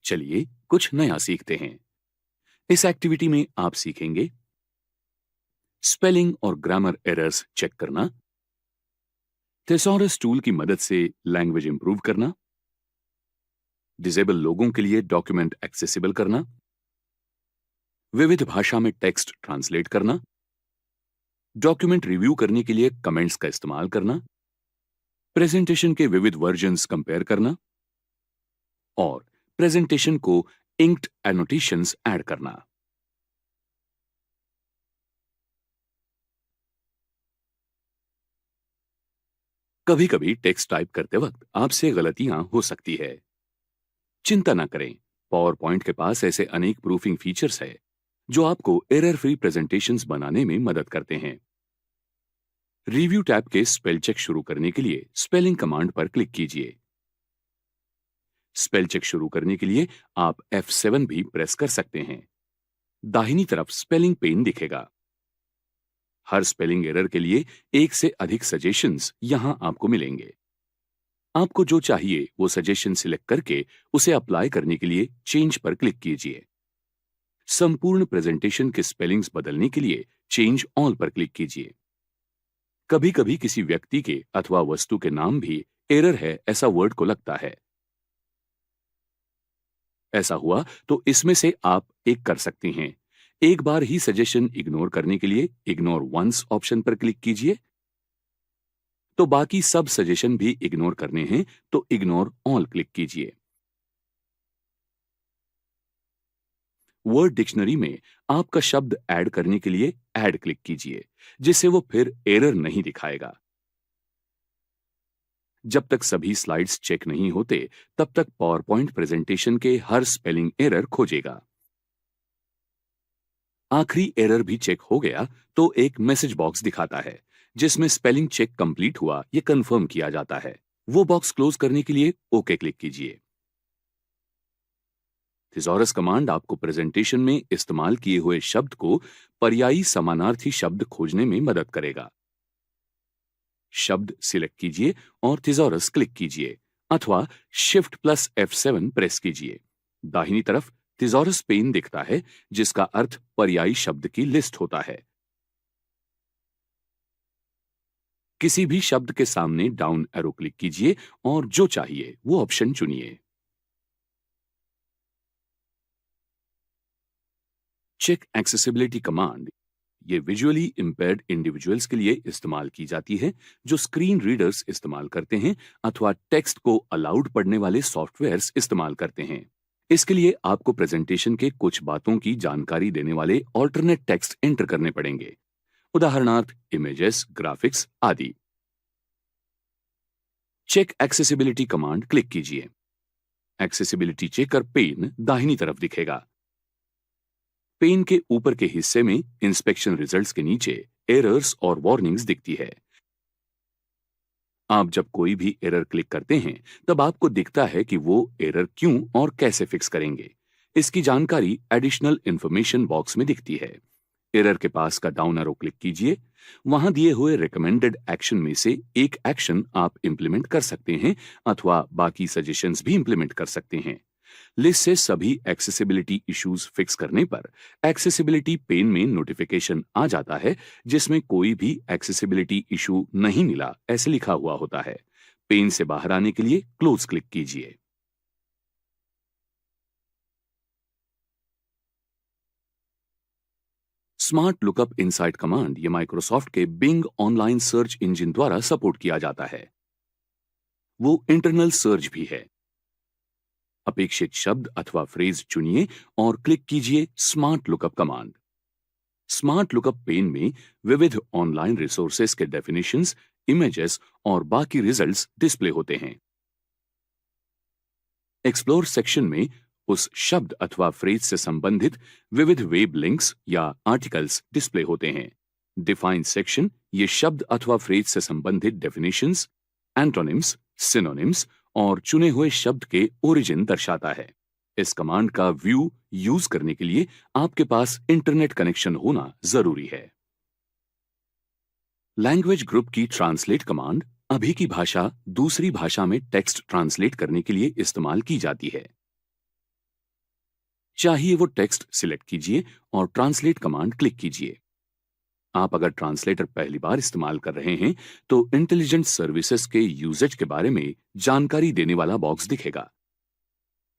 चलिए कुछ नया सीखते हैं। इस एक्टिविटी में आप सीखेंगे स्पेलिंग और ग्रामर एरर्स चेक करना, थेसॉरस टूल की मदद से लैंग्वेज इंप्रूव करना, डिसेबल लोगों के लिए डॉक्यूमेंट एक्सेसिबल करना, विविध भाषा में टेक्स्ट ट्रांसलेट करना, डॉक्यूमेंट रिव्यू करने के लिए कमेंट्स का इस्तेमाल करना, प्रेजेंटेशन के विविध वर्जन्स कंपेयर करना और प्रेजेंटेशन को इंक्ड एनोटेशंस ऐड करना। कभी कभी टेक्स्ट टाइप करते वक्त आपसे गलतियां हो सकती है। चिंता ना करें, पावर पॉइंट के पास ऐसे अनेक प्रूफिंग फीचर्स है जो आपको एरर फ्री प्रेजेंटेशंस बनाने में मदद करते हैं। रिव्यू टैब के स्पेल चेक शुरू करने के लिए स्पेलिंग कमांड पर क्लिक कीजिए। स्पेल चेक शुरू करने के लिए आप F7 भी प्रेस कर सकते हैं। दाहिनी तरफ स्पेलिंग पेन दिखेगा। हर स्पेलिंग एरर के लिए एक से अधिक सजेशंस यहां आपको मिलेंगे। आपको जो चाहिए वो सजेशन सिलेक्ट करके उसे अप्लाई करने के लिए चेंज पर क्लिक कीजिए। संपूर्ण प्रेजेंटेशन के स्पेलिंग्स बदलने के लिए चेंज ऑल पर क्लिक कीजिए। कभी कभी किसी व्यक्ति के अथवा वस्तु के नाम भी एरर है ऐसा वर्ड को लगता है। ऐसा हुआ तो इसमें से आप एक कर सकते हैं। एक बार ही सजेशन इग्नोर करने के लिए इग्नोर वंस ऑप्शन पर क्लिक कीजिए। तो बाकी सब सजेशन भी इग्नोर करने हैं तो इग्नोर ऑल क्लिक कीजिए। वर्ड डिक्शनरी में आपका शब्द ऐड करने के लिए ऐड क्लिक कीजिए, जिससे वो फिर एरर नहीं दिखाएगा। जब तक सभी स्लाइड्स चेक नहीं होते तब तक पावर पॉइंट प्रेजेंटेशन के हर स्पेलिंग एरर खोजेगा। आखिरी एरर भी चेक हो गया तो एक मैसेज बॉक्स दिखाता है जिसमें स्पेलिंग चेक कंप्लीट हुआ ये कंफर्म किया जाता है। वो बॉक्स क्लोज करने के लिए ओके क्लिक कीजिए। थिसॉरस कमांड आपको प्रेजेंटेशन में इस्तेमाल किए हुए शब्द को पर्यायी समानार्थी शब्द खोजने में मदद करेगा। शब्द सिलेक्ट कीजिए और थिसॉरस क्लिक कीजिए अथवा शिफ्ट प्लस F7 प्रेस कीजिए। दाहिनी तरफ थिसॉरस पेन दिखता है जिसका अर्थ पर्यायी शब्द की लिस्ट होता है। किसी भी शब्द के सामने डाउन एरो क्लिक कीजिए और जो चाहिए वो ऑप्शन चुनिए। चेक एक्सेसिबिलिटी कमांड ये विजुअली इंपेयर्ड इंडिविजुअल्स के लिए इस्तेमाल की जाती है जो स्क्रीन रीडर्स इस्तेमाल करते हैं अथवा टेक्स्ट को अलाउड पढ़ने वाले सॉफ्टवेयर्स इस्तेमाल करते हैं। इसके लिए आपको प्रेजेंटेशन के कुछ बातों की जानकारी देने वाले ऑल्टरनेट टेक्स्ट एंटर करने पड़ेंगे, उदाहरणार्थ इमेजेस, ग्राफिक्स आदि। चेक एक्सेसिबिलिटी कमांड क्लिक कीजिए। एक्सेसिबिलिटी चेकर पेन दाहिनी तरफ दिखेगा। पेन के ऊपर के हिस्से में इंस्पेक्शन रिजल्ट्स के नीचे एरर्स और वार्निंग्स दिखती है। आप जब कोई भी एरर क्लिक करते हैं तब आपको दिखता है कि वो एरर क्यों और कैसे फिक्स करेंगे। इसकी जानकारी एडिशनल इंफॉर्मेशन बॉक्स में दिखती है। एरर के पास का डाउन एरो क्लिक कीजिए। वहां दिए हुए रिकमेंडेड एक्शन में से एक एक्शन आप इंप्लीमेंट कर सकते हैं अथवा बाकी सजेशंस भी इंप्लीमेंट कर सकते हैं। लिस्ट से सभी एक्सेसिबिलिटी इश्यूज फिक्स करने पर एक्सेसिबिलिटी पेन में नोटिफिकेशन आ जाता है जिसमें कोई भी एक्सेसिबिलिटी इशू नहीं मिला ऐसे लिखा हुआ होता है। पेन से बाहर आने के लिए क्लोज क्लिक कीजिए। स्मार्ट लुकअप इनसाइट कमांड ये माइक्रोसॉफ्ट के बिंग ऑनलाइन सर्च इंजन द्वारा सपोर्ट किया जाता है। वो इंटरनल सर्च भी है। अपेक्षित शब्द अथवा फ्रेज चुनिए और क्लिक कीजिए smart lookup command. Smart lookup pane में विविध ऑनलाइन रिसोर्सेस के डेफिनेशंस, इमेजेस और बाकी रिजल्ट्स डिस्प्ले होते हैं। एक्सप्लोर सेक्शन में उस शब्द अथवा फ्रेज से संबंधित विविध वेब लिंक्स या आर्टिकल्स डिस्प्ले होते हैं। डिफाइन सेक्शन ये शब्द अथवा फ्रेज से संबंधित डेफिनेशंस, एंटोनिम्स, सिनोनिम्स और चुने हुए शब्द के ओरिजिन दर्शाता है। इस कमांड का व्यू यूज करने के लिए आपके पास इंटरनेट कनेक्शन होना जरूरी है। लैंग्वेज ग्रुप की ट्रांसलेट कमांड अभी की भाषा दूसरी भाषा में टेक्स्ट ट्रांसलेट करने के लिए इस्तेमाल की जाती है। चाहिए वो टेक्स्ट सिलेक्ट कीजिए और ट्रांसलेट कमांड क्लिक कीजिए। आप अगर ट्रांसलेटर पहली बार इस्तेमाल कर रहे हैं तो इंटेलिजेंट सर्विसेज के यूजेज के बारे में जानकारी देने वाला बॉक्स दिखेगा।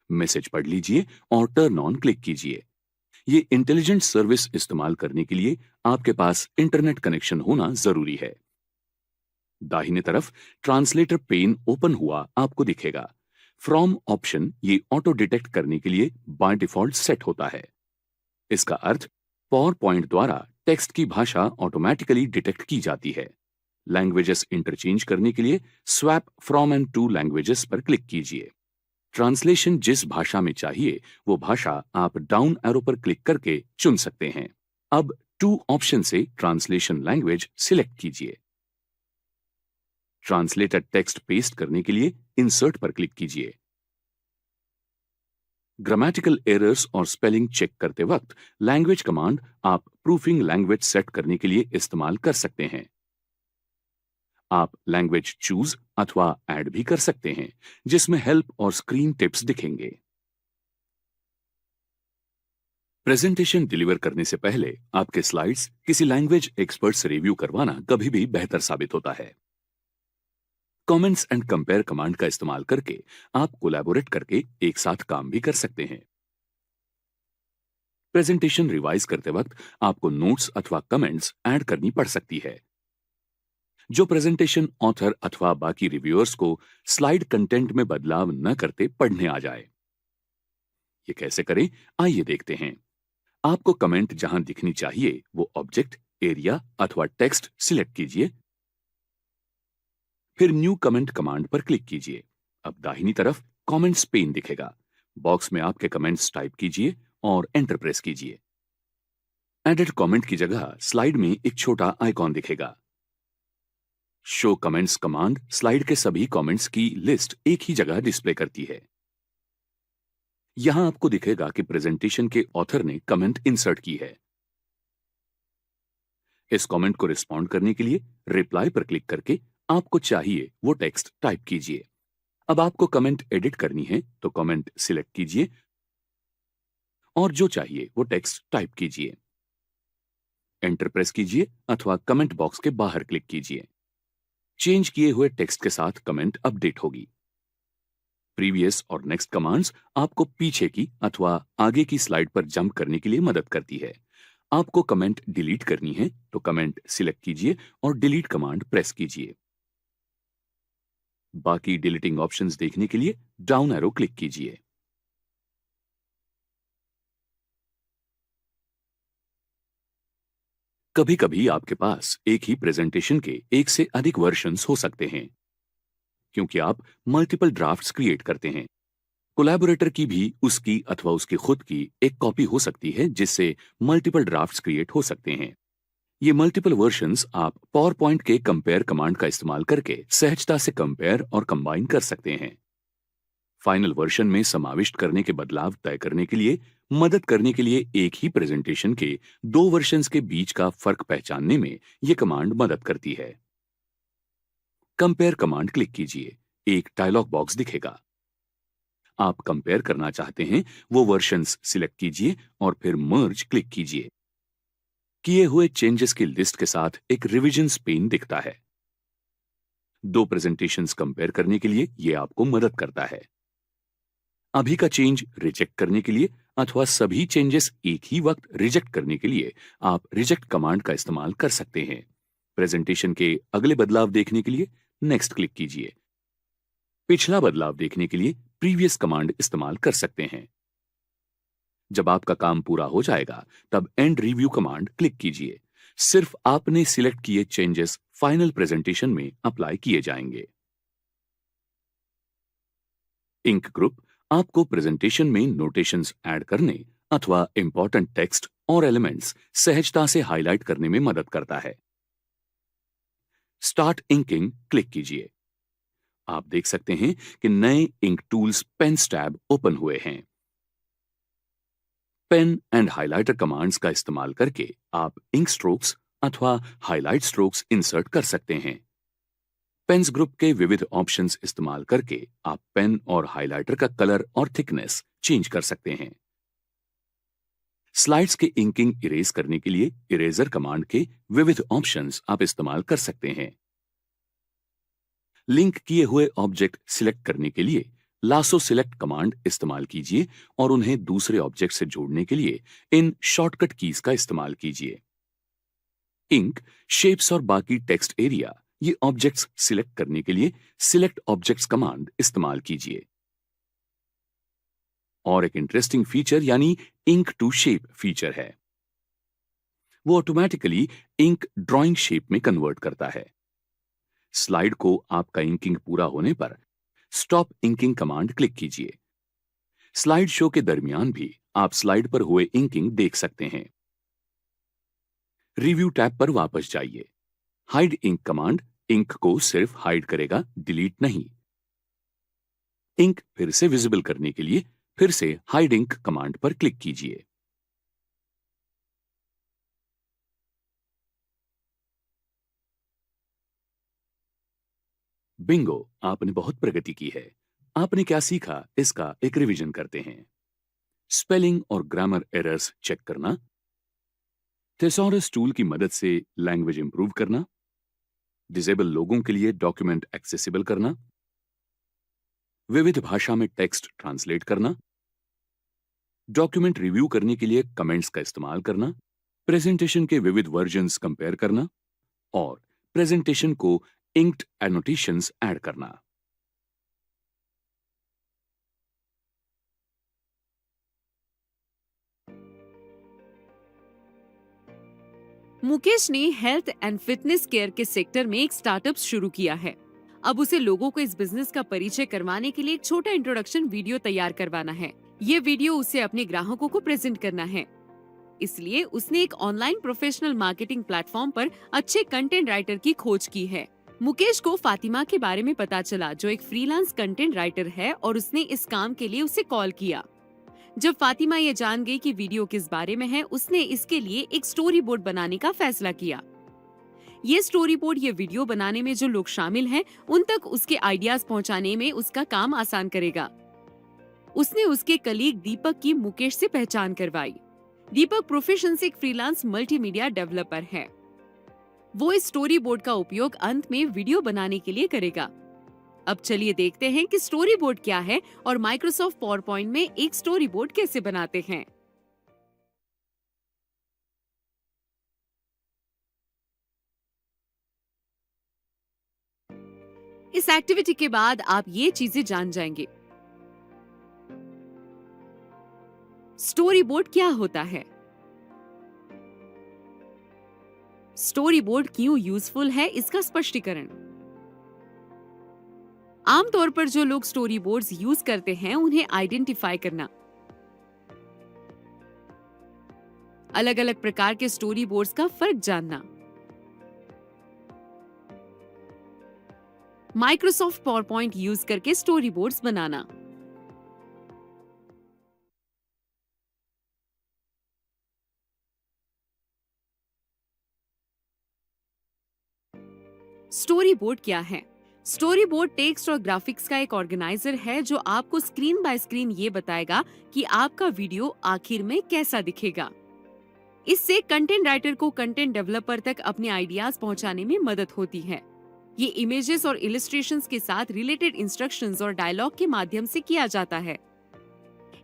मैसेज पढ़ लीजिए और टर्न ऑन क्लिक कीजिए। ये इंटेलिजेंट सर्विस इस्तेमाल करने के लिए आपके पास इंटरनेट कनेक्शन होना जरूरी है। दाहिने तरफ ट्रांसलेटर पेन ओपन हुआ आपको दिखेगा। फ्रॉम ऑप्शन ये ऑटो डिटेक्ट करने के लिए बाय डिफॉल्ट सेट होता है। इसका अर्थ पावर पॉइंट द्वारा टेक्स्ट की भाषा ऑटोमेटिकली डिटेक्ट की जाती है। लैंग्वेजेस इंटरचेंज करने के लिए swap from and to languages पर क्लिक कीजिए। ट्रांसलेशन जिस भाषा में चाहिए वो भाषा आप डाउन एरो पर क्लिक करके चुन सकते हैं। अब टू ऑप्शन से ट्रांसलेशन लैंग्वेज सिलेक्ट कीजिए। ट्रांसलेटेड टेक्स्ट पेस्ट करने के लिए इंसर्ट पर क्लिक कीजिए। ग्रामेटिकल एरर्स और स्पेलिंग चेक करते वक्त लैंग्वेज कमांड आप प्रूफिंग लैंग्वेज सेट करने के लिए इस्तेमाल कर सकते हैं। आप लैंग्वेज चूज अथवा ऐड भी कर सकते हैं, जिसमें हेल्प और स्क्रीन टिप्स दिखेंगे। प्रेजेंटेशन डिलीवर करने से पहले आपके स्लाइड्स किसी लैंग्वेज एक्सपर्ट से रिव्यू करवाना कभी भी बेहतर साबित होता है। कमेंट्स एंड कंपेयर कमांड का इस्तेमाल करके आप कोलैबोरेट करके एक साथ काम भी कर सकते हैं। प्रेजेंटेशन रिवाइज करते वक्त आपको नोट्स अथवा कमेंट्स ऐड करनी पड़ सकती है, जो प्रेजेंटेशन ऑथर अथवा बाकी रिव्यूअर्स को स्लाइड कंटेंट में बदलाव न करते पढ़ने आ जाए। ये कैसे करें, आइए देखते हैं। आपको कमेंट जहां दिखनी चाहिए वो ऑब्जेक्ट, एरिया अथवा टेक्स्ट सिलेक्ट कीजिए। फिर न्यू कमेंट कमांड पर क्लिक कीजिए। अब दाहिनी तरफ कमेंट्स पेन दिखेगा। बॉक्स में आपके कमेंट्स टाइप कीजिए और एंटर प्रेस कीजिए। एडिट कमेंट की जगह स्लाइड में एक छोटा आइकॉन दिखेगा। शो कमेंट्स कमांड स्लाइड के सभी कमेंट्स की लिस्ट एक ही जगह डिस्प्ले करती है। यहां आपको दिखेगा कि प्रेजेंटेशन के ऑथर ने कमेंट इंसर्ट की है। इस कमेंट को रिस्पॉन्ड करने के लिए रिप्लाई पर क्लिक करके आपको चाहिए वो टेक्स्ट टाइप कीजिए। अब आपको कमेंट एडिट करनी है तो कमेंट सिलेक्ट कीजिए और जो चाहिए वो टेक्स्ट टाइप कीजिए। एंटर प्रेस कीजिए अथवा कमेंट बॉक्स के बाहर क्लिक कीजिए। चेंज किए हुए टेक्स्ट के साथ कमेंट अपडेट होगी। प्रीवियस और नेक्स्ट कमांड्स आपको पीछे की अथवा आगे की स्लाइड पर जंप करने के लिए मदद करती है। आपको कमेंट डिलीट करनी है तो कमेंट सिलेक्ट कीजिए और डिलीट कमांड प्रेस कीजिए। बाकी डिलीटिंग ऑप्शंस देखने के लिए डाउन एरो क्लिक कीजिए। कभी कभी आपके पास एक ही प्रेजेंटेशन के एक से अधिक वर्जन्स हो सकते हैं, क्योंकि आप मल्टीपल ड्राफ्ट्स क्रिएट करते हैं। कोलैबोरेटर की भी उसकी अथवा उसकी खुद की एक कॉपी हो सकती है, जिससे मल्टीपल ड्राफ्ट्स क्रिएट हो सकते हैं। ये मल्टीपल वर्जन्स आप पावर पॉइंट के कंपेयर कमांड का इस्तेमाल करके सहजता से कंपेयर और कंबाइन कर सकते हैं। फाइनल वर्जन में समाविष्ट करने के बदलाव तय करने के लिए मदद करने के लिए एक ही प्रेजेंटेशन के दो वर्जन्स के बीच का फर्क पहचानने में यह कमांड मदद करती है। कंपेयर कमांड क्लिक कीजिए, एक डायलॉग बॉक्स दिखेगा। आप कंपेयर करना चाहते हैं वो वर्जन्स सिलेक्ट कीजिए और फिर मर्ज क्लिक कीजिए। किए हुए चेंजेस की लिस्ट के साथ एक रिविजन्स पेन दिखता है। दो प्रेजेंटेशंस कंपेयर करने के लिए यह आपको मदद करता है। अभी का चेंज रिजेक्ट करने के लिए अथवा सभी चेंजेस एक ही वक्त रिजेक्ट करने के लिए आप रिजेक्ट कमांड का इस्तेमाल कर सकते हैं। प्रेजेंटेशन के अगले बदलाव देखने के लिए नेक्स्ट क्लिक कीजिए। पिछला बदलाव देखने के लिए प्रीवियस कमांड इस्तेमाल कर सकते हैं। जब आपका काम पूरा हो जाएगा तब एंड रिव्यू कमांड क्लिक कीजिए। सिर्फ आपने सिलेक्ट किए चेंजेस फाइनल प्रेजेंटेशन में अप्लाई किए जाएंगे। इंक ग्रुप आपको प्रेजेंटेशन में नोटेशंस ऐड करने अथवा इंपॉर्टेंट टेक्स्ट और एलिमेंट्स सहजता से हाईलाइट करने में मदद करता है। स्टार्ट इंकिंग क्लिक कीजिए। आप देख सकते हैं कि नए ink tools pens tab open हुए हैं। पेन एंड हाइलाइटर कमांड्स का इस्तेमाल करके आप इंक स्ट्रोक्स अथवा हाइलाइट स्ट्रोक्स इंसर्ट कर सकते हैं। पेन्स ग्रुप के विविध ऑप्शंस इस्तेमाल करके आप पेन और हाइलाइटर का कलर और थिकनेस चेंज कर सकते हैं। स्लाइड्स के इंकिंग इरेज करने के लिए इरेजर कमांड के विविध ऑप्शंस आप इस्तेमाल कर सकते हैं। लिंक किए हुए ऑब्जेक्ट सिलेक्ट करने के लिए लासो सिलेक्ट कमांड इस्तेमाल कीजिए और उन्हें दूसरे ऑब्जेक्ट से जोड़ने के लिए इन शॉर्टकट कीज का इस्तेमाल कीजिए। इंक, शेप्स और बाकी टेक्स्ट एरिया ये ऑब्जेक्ट्स सिलेक्ट करने के लिए सिलेक्ट ऑब्जेक्ट्स कमांड इस्तेमाल कीजिए। और एक इंटरेस्टिंग फीचर यानी इंक टू शेप फीचर है। वो ऑटोमेटिकली इंक ड्राइंग शेप में कन्वर्ट करता है। स्लाइड को आपका इंकिंग पूरा होने पर स्टॉप इंकिंग कमांड क्लिक कीजिए। स्लाइड शो के दरमियान भी आप स्लाइड पर हुए इंकिंग देख सकते हैं। रिव्यू टैब पर वापस जाइए। हाइड इंक कमांड इंक को सिर्फ हाइड करेगा, डिलीट नहीं। इंक फिर से विजिबल करने के लिए फिर से हाइड इंक कमांड पर क्लिक कीजिए। बिंगो, आपने बहुत प्रगति की है। आपने क्या सीखा, इसका एक रिवीजन करते हैं। स्पेलिंग और ग्रामर एरर्स चेक करना, थेसॉरस टूल की मदद से लैंग्वेज इंप्रूव करना, डिसेबल लोगों के लिए डॉक्यूमेंट एक्सेसिबल करना, विविध भाषा में टेक्स्ट ट्रांसलेट करना, डॉक्यूमेंट रिव्यू करने के लिए कमेंट्स का इस्तेमाल करना, प्रेजेंटेशन के विविध वर्जन्स कंपेयर करना और प्रेजेंटेशन को इंक्ड एनोटेशंस ऐड करना। मुकेश ने हेल्थ एंड फिटनेस केयर के सेक्टर में एक स्टार्टअप शुरू किया है। अब उसे लोगों को इस बिजनेस का परिचय करवाने के लिए एक छोटा इंट्रोडक्शन वीडियो तैयार करवाना है। ये वीडियो उसे अपने ग्राहकों को प्रेजेंट करना है। इसलिए उसने एक ऑनलाइन प्रोफेशनल मार्केटिंग प्लेटफॉर्म पर अच्छे कंटेंट राइटर की खोज की है। मुकेश को फातिमा के बारे में पता चला, जो एक फ्रीलांस कंटेंट राइटर है, और उसने इस काम के लिए उसे कॉल किया। जब फातिमा ये जान गई कि वीडियो किस बारे में है, उसने इसके लिए एक स्टोरी बोर्ड बनाने का फैसला किया। ये स्टोरी बोर्ड ये वीडियो बनाने में जो लोग शामिल हैं, उन तक उसके आइडियाज पहुंचाने में उसका काम आसान करेगा। उसने उसके कलीग दीपक की मुकेश से पहचान करवाई। दीपक प्रोफेशन से एक फ्रीलांस मल्टीमीडिया डेवलपर है। वो इस स्टोरी बोर्ड का उपयोग अंत में वीडियो बनाने के लिए करेगा। अब चलिए देखते हैं कि स्टोरी बोर्ड क्या है और माइक्रोसॉफ्ट पावरपॉइंट में एक स्टोरी बोर्ड कैसे बनाते हैं। इस एक्टिविटी के बाद आप ये चीजें जान जाएंगे। स्टोरी बोर्ड क्या होता है, स्टोरी बोर्ड क्यों यूजफुल है, इसका स्पष्टीकरण। आमतौर पर जो लोग स्टोरी बोर्ड्स यूज करते हैं, उन्हें आइडेंटिफाई करना। अलग अलग प्रकार के स्टोरी बोर्ड्स का फर्क जानना। माइक्रोसॉफ्ट पावरपॉइंट यूज करके स्टोरी बोर्ड्स बनाना। स्टोरी बोर्ड क्या है? स्टोरी बोर्ड टेक्स्ट और ग्राफिक्स का एक ऑर्गेनाइजर है जो आपको स्क्रीन बाय स्क्रीन ये बताएगा कि आपका वीडियो आखिर में कैसा दिखेगा। इससे कंटेंट राइटर को कंटेंट डेवलपर तक अपने आइडियाज पहुंचाने में मदद होती है। ये इमेजेस और इलस्ट्रेशंस के साथ रिलेटेड इंस्ट्रक्शंस और डायलॉग के माध्यम से किया जाता है।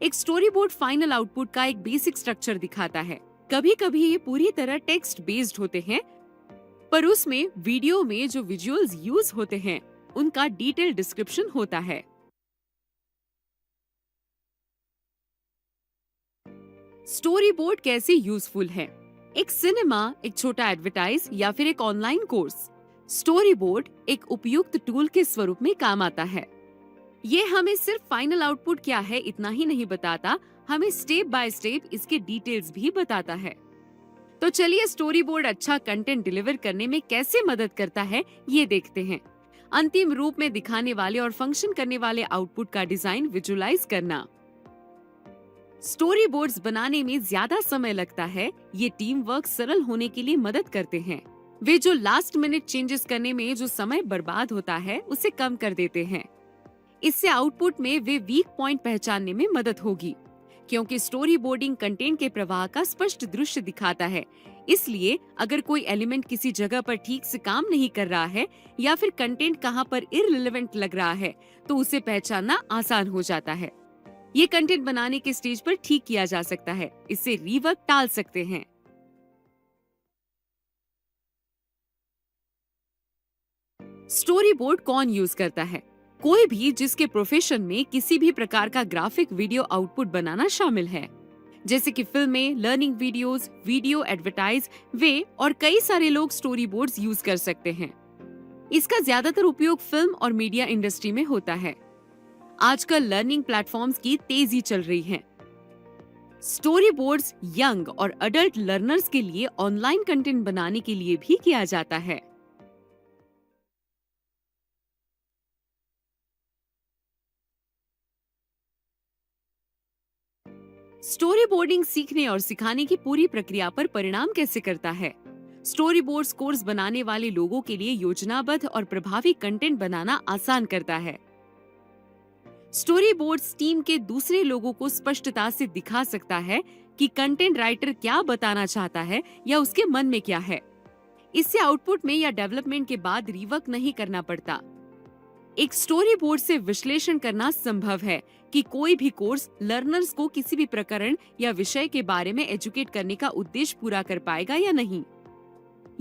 एक स्टोरी बोर्ड फाइनल आउटपुट का एक बेसिक स्ट्रक्चर दिखाता है। कभी कभी ये पूरी तरह टेक्स्ट बेस्ड होते हैं, पर उसमें वीडियो में जो विजुअल्स यूज होते हैं उनका डिटेल डिस्क्रिप्शन होता है। स्टोरी बोर्ड कैसे यूजफुल है? एक सिनेमा, एक छोटा एडवर्टाइज या फिर एक ऑनलाइन कोर्स, स्टोरी बोर्ड एक उपयुक्त टूल के स्वरूप में काम आता है। ये हमें सिर्फ फाइनल आउटपुट क्या है इतना ही नहीं बताता, हमें स्टेप बाय स्टेप इसके डिटेल्स भी बताता है। तो चलिए स्टोरी बोर्ड अच्छा कंटेंट डिलीवर करने में कैसे मदद करता है ये देखते हैं। अंतिम रूप में दिखाने वाले और फंक्शन करने वाले आउटपुट का डिजाइन विजुअलाइज करना। स्टोरी बोर्ड्स बनाने में ज्यादा समय लगता है, ये टीम वर्क सरल होने के लिए मदद करते हैं। वे जो लास्ट मिनट चेंजेस करने में जो समय बर्बाद होता है उसे कम कर देते हैं। इससे आउटपुट में वे वीक पॉइंट पहचानने में मदद होगी, क्योंकि स्टोरी बोर्डिंग कंटेंट के प्रवाह का स्पष्ट दृश्य दिखाता है। इसलिए अगर कोई एलिमेंट किसी जगह पर ठीक से काम नहीं कर रहा है या फिर कंटेंट कहां पर इररिलेवेंट लग रहा है, तो उसे पहचानना आसान हो जाता है। ये कंटेंट बनाने के स्टेज पर ठीक किया जा सकता है। इससे रीवर्क टाल सकते हैं। स्टोरी बोर्ड कौन यूज करता है? कोई भी जिसके प्रोफेशन में किसी भी प्रकार का ग्राफिक वीडियो आउटपुट बनाना शामिल है, जैसे कि फिल्में, लर्निंग वीडियोस, वीडियो एडवर्टाइज, वे और कई सारे लोग स्टोरी बोर्ड्स यूज कर सकते हैं। इसका ज्यादातर उपयोग फिल्म और मीडिया इंडस्ट्री में होता है। आजकल लर्निंग प्लेटफॉर्म्स की तेजी चल रही है। स्टोरी बोर्ड्स यंग और अडल्ट लर्नर्स के लिए ऑनलाइन कंटेंट बनाने के लिए भी किया जाता है। स्टोरी बोर्डिंग सीखने और सिखाने की पूरी प्रक्रिया पर परिणाम कैसे करता है? स्टोरी बोर्ड्स कोर्स बनाने वाले लोगों के लिए योजनाबद्ध और प्रभावी कंटेंट बनाना आसान करता है। स्टोरी बोर्ड्स टीम के दूसरे लोगों को स्पष्टता से दिखा सकता है कि कंटेंट राइटर क्या बताना चाहता है या उसके मन में क्या है। इससे आउटपुट में या डेवलपमेंट के बाद रिवर्क नहीं करना पड़ता। एक स्टोरी बोर्ड से विश्लेषण करना संभव है कि कोई भी कोर्स लर्नर्स को किसी भी प्रकरण या विषय के बारे में एजुकेट करने का उद्देश्य पूरा कर पाएगा या नहीं।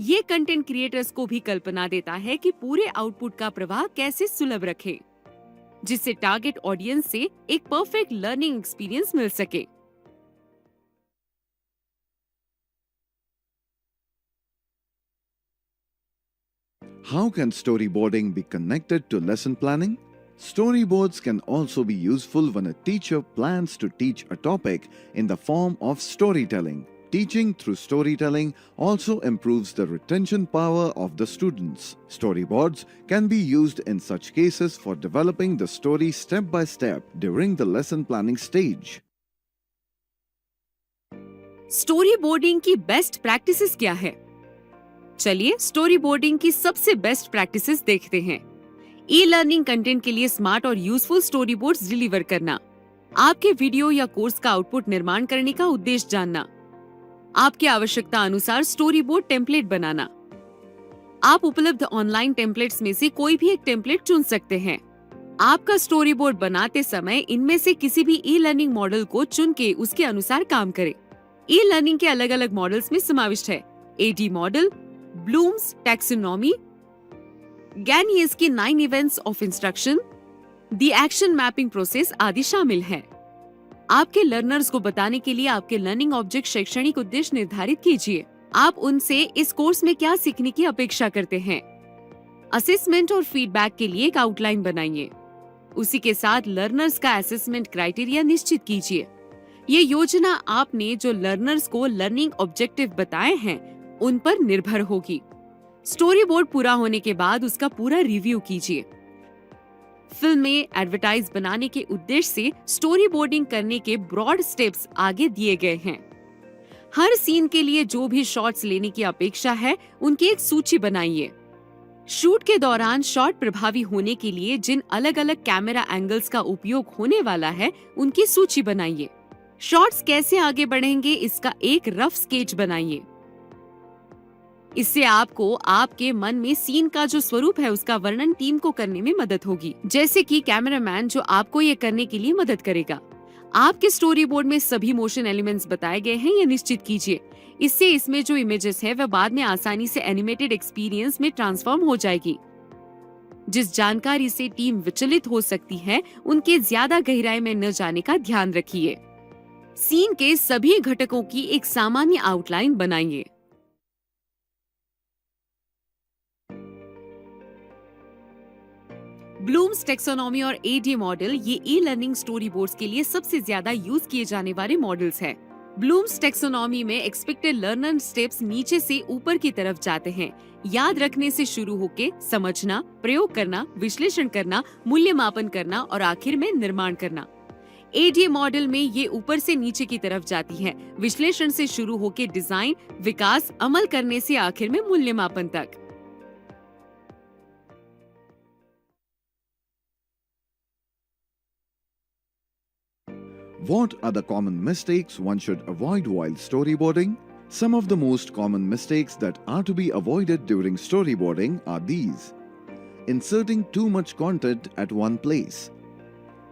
ये कंटेंट क्रिएटर्स को भी कल्पना देता है कि पूरे आउटपुट का प्रवाह कैसे सुलभ रखें, जिससे टारगेट ऑडियंस से एक परफेक्ट लर्निंग एक्सपीरियंस मिल सके। How can storyboarding be connected to lesson planning? Storyboards can also be useful when a teacher plans to teach a topic in the form of storytelling. Teaching through storytelling also improves the retention power of the students. Storyboards can be used in such cases for developing the story step by step during the lesson planning stage. Story boarding की best practices क्या है? चलिए story boarding की सबसे best practices देखते हैं। E learning content के लिए स्मार्ट और यूजफुल स्टोरी बोर्ड्स डिलीवर करना, आपके वीडियो या कोर्स का आउटपुट निर्माण करने का उद्देश्य जानना, आपकी आवश्यकता अनुसार स्टोरी बोर्ड टेम्पलेट बनाना। आप उपलब्ध ऑनलाइन टेम्पलेट्स में से कोई भी एक टेम्पलेट चुन सकते हैं। आपका स्टोरी बोर्ड बनाते समय इनमें से किसी भी ई लर्निंग मॉडल को चुन के उसके अनुसार काम करें। ई लर्निंग के अलग अलग मॉडल्स में समाविष्ट है एडी मॉडल, ब्लूम्स टैक्सोनॉमी, गैनियस की 9 events of instruction, the action mapping process आदि शामिल हैं। आपके लर्नर्स को बताने के लिए आपके लर्निंग ऑब्जेक्ट शैक्षणिक उद्देश्य निर्धारित कीजिए। आप उनसे इस कोर्स में क्या सीखने की अपेक्षा करते हैं। असेसमेंट और फीडबैक के लिए एक आउटलाइन बनाइए। उसी के साथ लर्नर्स का असेसमेंट क्राइटेरिया निश्चित कीजिए। ये योजना आपने जो लर्नर्स को लर्निंग ऑब्जेक्टिव बताए हैं उन पर निर्भर होगी। स्टोरी बोर्ड पूरा होने के बाद उसका पूरा रिव्यू कीजिए। फिल्म में एडवर्टाइज बनाने के उद्देश्य से स्टोरी बोर्डिंग करने के ब्रॉड स्टेप्स आगे दिए गए हैं। हर सीन के लिए जो भी शॉट्स लेने की अपेक्षा है उनकी एक सूची बनाइए। शूट के दौरान शॉट प्रभावी होने के लिए जिन अलग अलग कैमरा एंगल्स का उपयोग होने वाला है उनकी सूची बनाइए। शॉट्स कैसे आगे बढ़ेंगे इसका एक रफ स्केच बनाइए। इससे आपको आपके मन में सीन का जो स्वरूप है उसका वर्णन टीम को करने में मदद होगी, जैसे कि कैमरामैन जो आपको ये करने के लिए मदद करेगा। आपके स्टोरी बोर्ड में सभी मोशन एलिमेंट्स बताए गए हैं ये निश्चित कीजिए। इससे इसमें जो इमेजेस है वह बाद में आसानी से एनिमेटेड एक्सपीरियंस में ट्रांसफॉर्म हो जाएगी। जिस जानकारी से टीम विचलित हो सकती है उनके ज्यादा गहराई में न जाने का ध्यान रखिए। सीन के सभी घटकों की एक सामान्य आउटलाइन बनाइए। ब्लूम्स टैक्सोनॉमी और एडी मॉडल ये ई लर्निंग स्टोरी बोर्ड्स के लिए सबसे ज्यादा यूज किए जाने वाले मॉडल्स हैं। ब्लूम्स टैक्सोनॉमी में एक्सपेक्टेड लर्नर स्टेप्स नीचे से ऊपर की तरफ जाते हैं। याद रखने से शुरू होके समझना, प्रयोग करना, विश्लेषण करना, मूल्यमापन करना और आखिर में निर्माण करना। एडी मॉडल में ये ऊपर से नीचे की तरफ जाती है, विश्लेषण से शुरू होके डिजाइन, विकास, अमल करने से आखिर में मूल्यमापन तक। What are the common mistakes one should avoid while storyboarding? Some of the most common mistakes that are to be avoided during storyboarding are these. Inserting too much content at one place.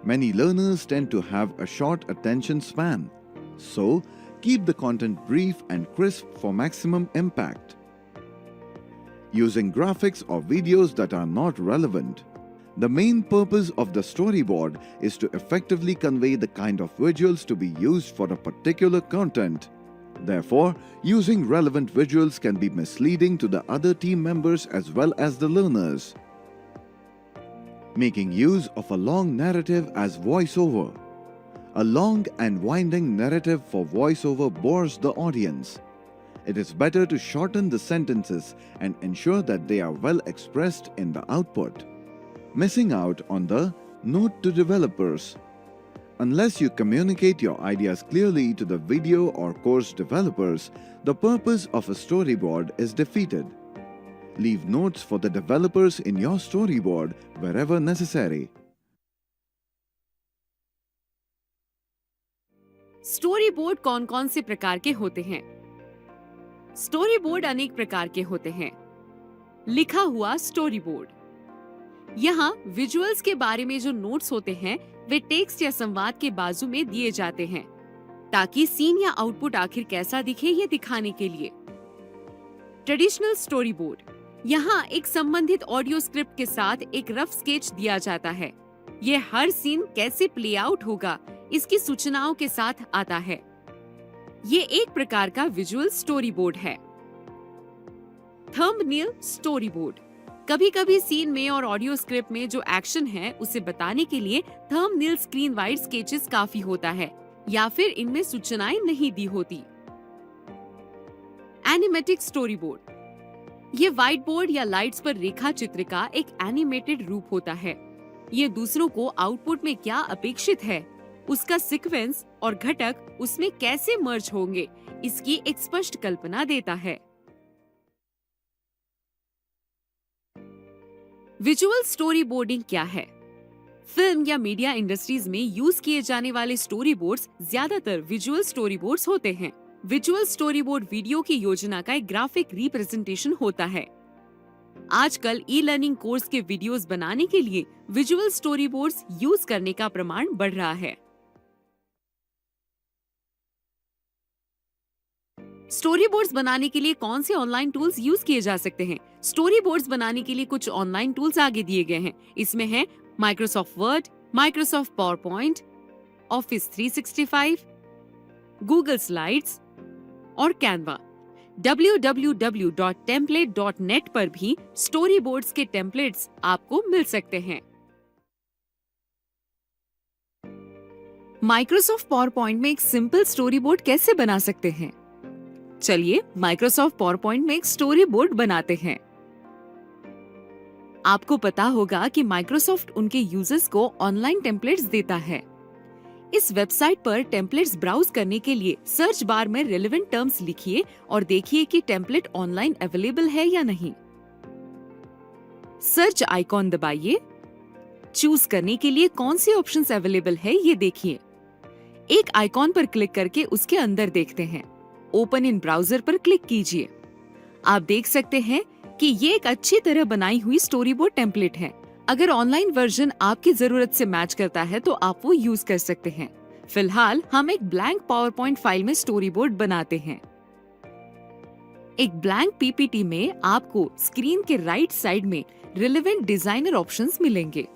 Many learners tend to have a short attention span, so keep the content brief and crisp for maximum impact. Using graphics or videos that are not relevant. The main purpose of the storyboard is to effectively convey the kind of visuals to be used for a particular content. Therefore, using relevant visuals can be misleading to the other team members as well as the learners. Making use of a long narrative as voiceover. A long and winding narrative for voiceover bores the audience. It is better to shorten the sentences and ensure that they are well expressed in the output. Missing out on the note to developers. Unless you communicate your ideas clearly to the video or course developers, the purpose of a storyboard is defeated. Leave notes for the developers in your storyboard wherever necessary. Storyboard कौन-कौन से प्रकार के होते हैं? Storyboard अनेक प्रकार के होते हैं। लिखा हुआ स्टोरीबोर्ड। यहाँ विजुअल्स के बारे में जो नोट्स होते हैं वे टेक्स्ट या संवाद के बाजू में दिए जाते हैं ताकि सीन या आउटपुट आखिर कैसा दिखे ये दिखाने के लिए। ट्रेडिशनल स्टोरीबोर्ड, यहाँ एक संबंधित ऑडियो स्क्रिप्ट के साथ एक रफ स्केच दिया जाता है। ये हर सीन कैसे प्ले आउट होगा इसकी सूचनाओं के साथ आता है। ये एक प्रकार का विजुअल स्टोरीबोर्ड है। थंबनेल स्टोरीबोर्ड, कभी-कभी सीन में और ऑडियो स्क्रिप्ट में जो एक्शन है उसे बताने के लिए थंबनेल स्क्रीन वाइड स्केचेस काफी होता है या फिर इनमें सूचनाएं नहीं दी होती। एनिमेटिक स्टोरीबोर्ड, ये व्हाइट बोर्ड या लाइट्स पर रेखा चित्र का एक एनिमेटेड रूप होता है। ये दूसरों को आउटपुट में क्या अपेक्षित है, उसका सीक्वेंस और घटक उसमें कैसे मर्ज होंगे, इसकी एक स्पष्ट कल्पना देता है। विजुअल स्टोरी बोर्डिंग क्या है? फिल्म या मीडिया इंडस्ट्रीज में यूज किए जाने वाले स्टोरी बोर्ड्स ज्यादातर विजुअल स्टोरी बोर्ड्स होते हैं। विजुअल स्टोरी बोर्ड वीडियो की योजना का एक ग्राफिक रिप्रेजेंटेशन होता है। आजकल ई लर्निंग कोर्स के वीडियोस बनाने के लिए विजुअल स्टोरी बोर्ड्स यूज करने का प्रमाण बढ़ रहा है। स्टोरी बोर्ड्स बनाने के लिए कौन से ऑनलाइन टूल्स यूज किए जा सकते हैं? स्टोरी बोर्ड्स बनाने के लिए कुछ ऑनलाइन टूल्स आगे दिए गए हैं। इसमें है Microsoft word, Microsoft PowerPoint, office 365, Google slides और कैनवा। www.template.net पर भी स्टोरी बोर्ड्स के टेम्पलेट्स आपको मिल सकते हैं। माइक्रोसॉफ्ट पावरपॉइंट में एक सिंपल स्टोरी बोर्ड कैसे बना सकते हैं? चलिए माइक्रोसॉफ्ट पावरपॉइंट में एक स्टोरी बोर्ड बनाते हैं। आपको पता होगा कि माइक्रोसॉफ्ट उनके यूजर्स को ऑनलाइन टेम्पलेट्स देता है। इस वेबसाइट पर टेम्पलेट्स ब्राउज करने के लिए सर्च बार में रेलेवेंट टर्म्स लिखिए और देखिए कि टेम्पलेट ऑनलाइन अवेलेबल है या नहीं। सर्च आइकॉन दबाइए। चूज करने के लिए कौन सी ऑप्शंस अवेलेबल है ये देखिए। एक आइकॉन पर क्लिक करके उसके अंदर देखते हैं। ओपन इन ब्राउजर पर क्लिक कीजिए। आप देख सकते हैं कि ये एक अच्छी तरह बनाई हुई स्टोरी बोर्ड टेम्पलेट है। अगर ऑनलाइन वर्जन आपकी जरूरत से मैच करता है तो आप वो यूज कर सकते हैं। फिलहाल हम एक ब्लैंक पावरपॉइंट फाइल में स्टोरी बोर्ड बनाते हैं। एक ब्लैंक पीपीटी में आपको स्क्रीन के राइट साइड में रिलेवेंट डिजाइनर ऑप्शंस मिलेंगे।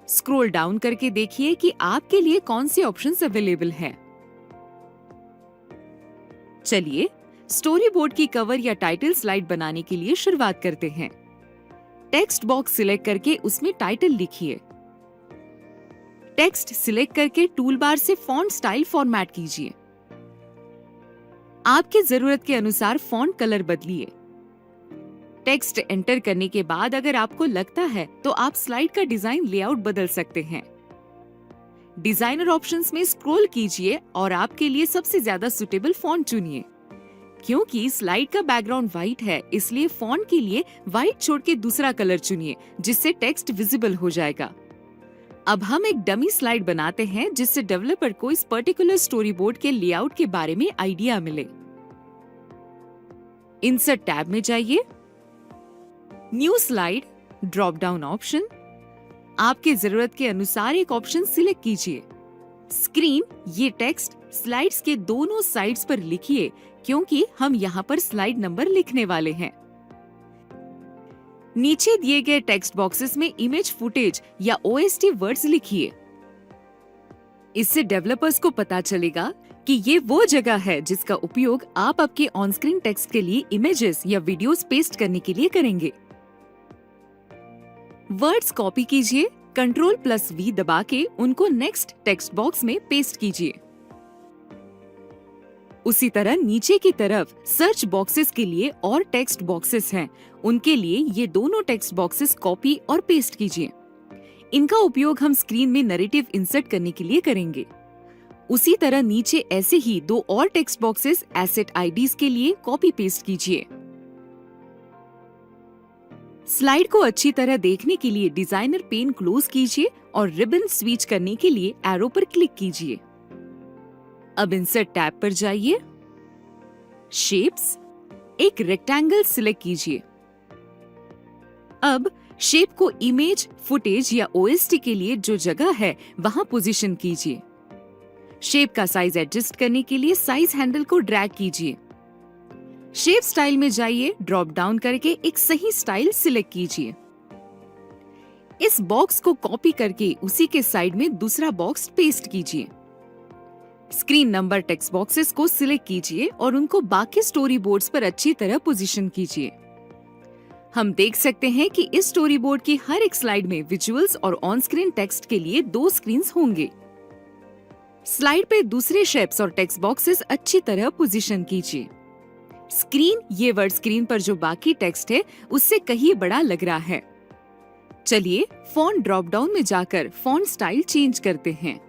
स्क्रॉल डाउन करके देखिए कि आपके लिए कौन से ऑप्शंस अवेलेबल हैं। चलिए स्टोरी बोर्ड की कवर या टाइटल स्लाइड बनाने के लिए शुरुआत करते हैं। टेक्स्ट बॉक्स सिलेक्ट करके उसमें टाइटल लिखिए। टेक्स्ट सिलेक्ट करके टूल बार से फॉन्ट स्टाइल फॉर्मेट कीजिए। आपके जरूरत के अनुसार फॉन्ट कलर बदलिए। टेक्स्ट एंटर करने के बाद अगर आपको लगता है तो आप स्लाइड का डिजाइन लेआउट बदल सकते हैं। डिजाइनर ऑप्शंस में स्क्रॉल कीजिए और आपके लिए सबसे ज्यादा सुटेबल फॉन्ट चुनिए। क्योंकि स्लाइड का बैकग्राउंड व्हाइट है, इसलिए फॉन्ट के लिए व्हाइट छोड़ के दूसरा कलर चुनिए जिससे टेक्स्ट विजिबल हो जाएगा। अब हम एक डमी स्लाइड बनाते हैं जिससे डेवलपर को इस पर्टिकुलर स्टोरी बोर्ड के लेआउट के बारे में आइडिया मिले। इंसर्ट टैब में जाइए, new slide, drop down option, आपके जरूरत के अनुसार एक ऑप्शन सिलेक्ट कीजिए। स्क्रीन, ये टेक्स्ट स्लाइड्स के दोनों साइड्स पर लिखिए क्योंकि हम यहाँ पर स्लाइड नंबर लिखने वाले हैं। नीचे दिए गए टेक्स्ट बॉक्सेस में इमेज फुटेज या OST वर्ड्स लिखिए। इससे डेवलपर्स को पता चलेगा कि ये वो जगह है जिसका उपयोग आप आपके ऑन स्क्रीन टेक्स्ट के लिए इमेजेस या वीडियोस पेस्ट करने के लिए करेंगे। वर्ड्स कॉपी कीजिए, Ctrl+V दबा के उनको नेक्स्ट टेक्स्ट बॉक्स में पेस्ट कीजिए। उसी तरह नीचे की तरफ सर्च बॉक्सेस के लिए और टेक्स्ट बॉक्सेस हैं, उनके लिए ये दोनों टेक्स्ट बॉक्सेस कॉपी और पेस्ट कीजिए। इनका उपयोग हम स्क्रीन में नैरेटिव इंसर्ट करने के लिए करेंगे। उसी तरह नीचे ऐसे ही दो और टेक्स्ट बॉक्सेस एसेट आईडीज के लिए कॉपी पेस्ट कीजिए। स्लाइड को अच्छी तरह देखने के लिए डिजाइनर पेन क्लोज कीजिए और रिबन स्विच करने के लिए एरो पर क्लिक कीजिए। अब इंसर्ट टैब पर जाइए, शेप्स, एक रेक्टेंगल सिलेक्ट कीजिए। अब शेप को इमेज, फुटेज या OST के लिए जो जगह है वहां पोजीशन कीजिए। शेप का साइज एडजस्ट करने के लिए साइज हैंडल को ड्रैग कीजिए। शेप स्टाइल में जाइए, ड्रॉप डाउन करके एक सही स्टाइल सिलेक्ट कीजिए। इस बॉक्स को कॉपी करके उसी के साइड में दूसरा बॉक्स पेस्ट कीजिए। स्क्रीन नंबर टेक्स्ट बॉक्सेस को सिलेक्ट कीजिए और उनको बाकी स्टोरी बोर्ड्स पर अच्छी तरह पोजीशन कीजिए। हम देख सकते हैं कि इस स्टोरी बोर्ड की हर एक स्लाइड में विजुअल्स और ऑन स्क्रीन टेक्स्ट के लिए 2 स्क्रीन्स होंगे। स्लाइड पे दूसरे शेप्स और टेक्स्ट बॉक्सेस अच्छी तरह पोजीशन कीजिए। स्क्रीन, ये वर्ड स्क्रीन पर जो बाकी टेक्स्ट है उससे कहीं बड़ा लग रहा है। चलिए फॉन्ट ड्रॉप डाउन में जाकर फॉन्ट स्टाइल चेंज करते हैं।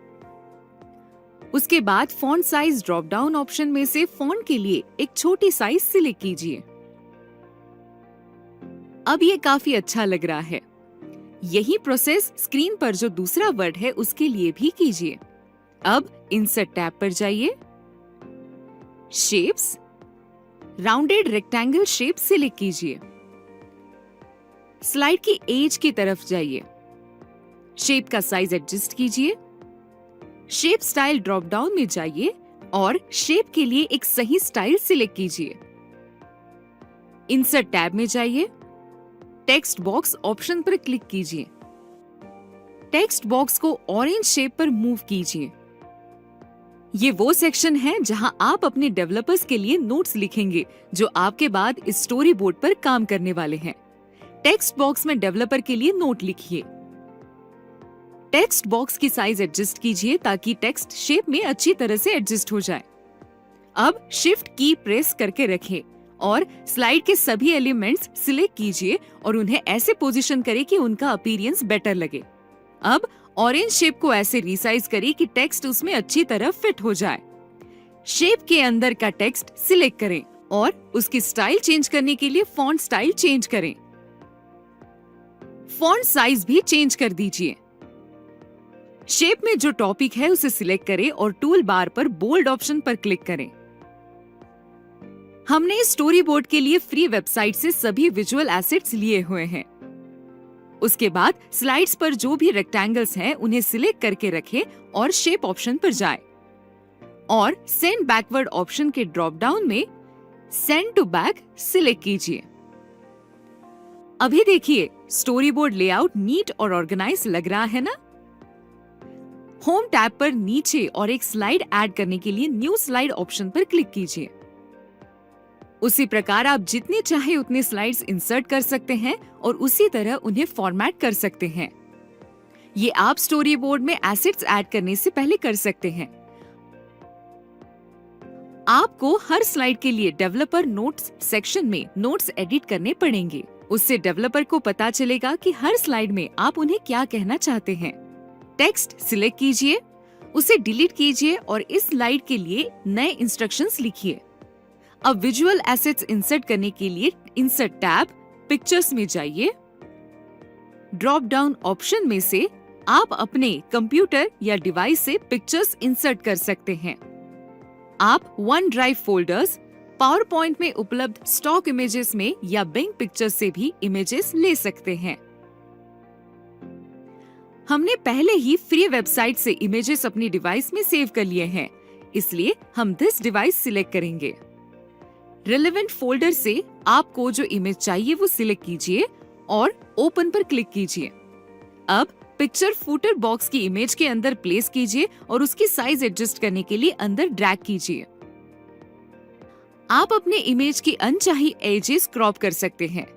उसके बाद font size drop down option में से फॉन्ट के लिए एक छोटी साइज सिलेक्ट कीजिए। अब ये काफी अच्छा लग रहा है। यही प्रोसेस स्क्रीन पर जो दूसरा वर्ड है उसके लिए भी कीजिए। अब इंसर्ट टैब पर जाइए, shapes, rounded rectangle shape select कीजिए। स्लाइड की एज की तरफ जाइए, शेप का साइज एडजस्ट कीजिए। शेप स्टाइल ड्रॉप डाउन में जाइए और शेप के लिए एक सही स्टाइल सिलेक्ट कीजिए। इंसर्ट टैब में जाइए, टेक्स्ट बॉक्स ऑप्शन पर क्लिक कीजिए। टेक्स्ट बॉक्स को ऑरेंज शेप पर मूव कीजिए। ये वो सेक्शन है जहां आप अपने डेवलपर्स के लिए नोट्स लिखेंगे जो आपके बाद इस स्टोरी बोर्ड पर काम करने वाले हैं। टेक्स्ट बॉक्स में डेवलपर के लिए नोट लिखिए। टेक्स्ट बॉक्स की साइज एडजस्ट कीजिए ताकि टेक्स्ट शेप में अच्छी तरह से एडजस्ट हो जाए। अब शिफ्ट की प्रेस करके रखें और स्लाइड के सभी एलिमेंट्स सिलेक्ट कीजिए और उन्हें ऐसे पोजीशन करें कि उनका अपीयरेंस बेटर लगे। अब ऑरेंज शेप को ऐसे रिसाइज करें कि टेक्स्ट उसमें अच्छी तरह फिट हो जाए। शेप के अंदर का टेक्स्ट सिलेक्ट करें और उसकी स्टाइल चेंज करने के लिए फॉन्ट स्टाइल चेंज करें। फॉन्ट साइज भी चेंज कर दीजिए। शेप में जो टॉपिक है उसे सिलेक्ट करें और टूल बार पर बोल्ड ऑप्शन पर क्लिक करें। हमने स्टोरी बोर्ड के लिए फ्री वेबसाइट से सभी विजुअल एसेट्स लिए हुए हैं। उसके बाद स्लाइड्स पर जो भी रेक्टेंगल्स हैं उन्हें सिलेक्ट करके रखें और शेप ऑप्शन पर जाएं और सेंड बैकवर्ड ऑप्शन के ड्रॉप डाउन में सेंड टू बैक सिलेक्ट कीजिए। अभी देखिए स्टोरी बोर्ड लेआउट नीट और ऑर्गेनाइज लग रहा है ना? होम टैब पर नीचे और एक स्लाइड ऐड करने के लिए न्यू स्लाइड ऑप्शन पर क्लिक कीजिए। उसी प्रकार आप जितने चाहे उतने स्लाइड्स इंसर्ट कर सकते हैं और उसी तरह उन्हें फॉर्मेट कर सकते हैं। ये आप स्टोरी बोर्ड में एसेट्स ऐड करने से पहले कर सकते हैं। आपको हर स्लाइड के लिए डेवलपर नोट्स सेक्शन में नोट्स एडिट करने पड़ेंगे। उससे डेवलपर को पता चलेगा कि हर स्लाइड में आप उन्हें क्या कहना चाहते हैं। टेक्स्ट सिलेक्ट कीजिए, उसे डिलीट कीजिए और इस स्लाइड के लिए नए इंस्ट्रक्शंस लिखिए। अब विजुअल एसेट्स इंसर्ट करने के लिए इंसर्ट टैब, पिक्चर्स में जाइए। ड्रॉप डाउन ऑप्शन में से आप अपने कंप्यूटर या डिवाइस से पिक्चर्स इंसर्ट कर सकते हैं। आप one drive folders, power point में उपलब्ध स्टॉक इमेजेस में या बिंग पिक्चर्स से भी इमेजेस ले सकते हैं। हमने पहले ही फ्री वेबसाइट से इमेजेस अपनी डिवाइस में सेव कर लिए हैं, इसलिए हम दिस डिवाइस सिलेक्ट करेंगे। रिलेवेंट फोल्डर से आपको जो इमेज चाहिए वो सिलेक्ट कीजिए और ओपन पर क्लिक कीजिए। अब पिक्चर फुटर बॉक्स की इमेज के अंदर प्लेस कीजिए और उसकी साइज एडजस्ट करने के लिए अंदर ड्रैग कीजिए। आप अपने इमेज की अनचाही एजेस क्रॉप कर सकते हैं।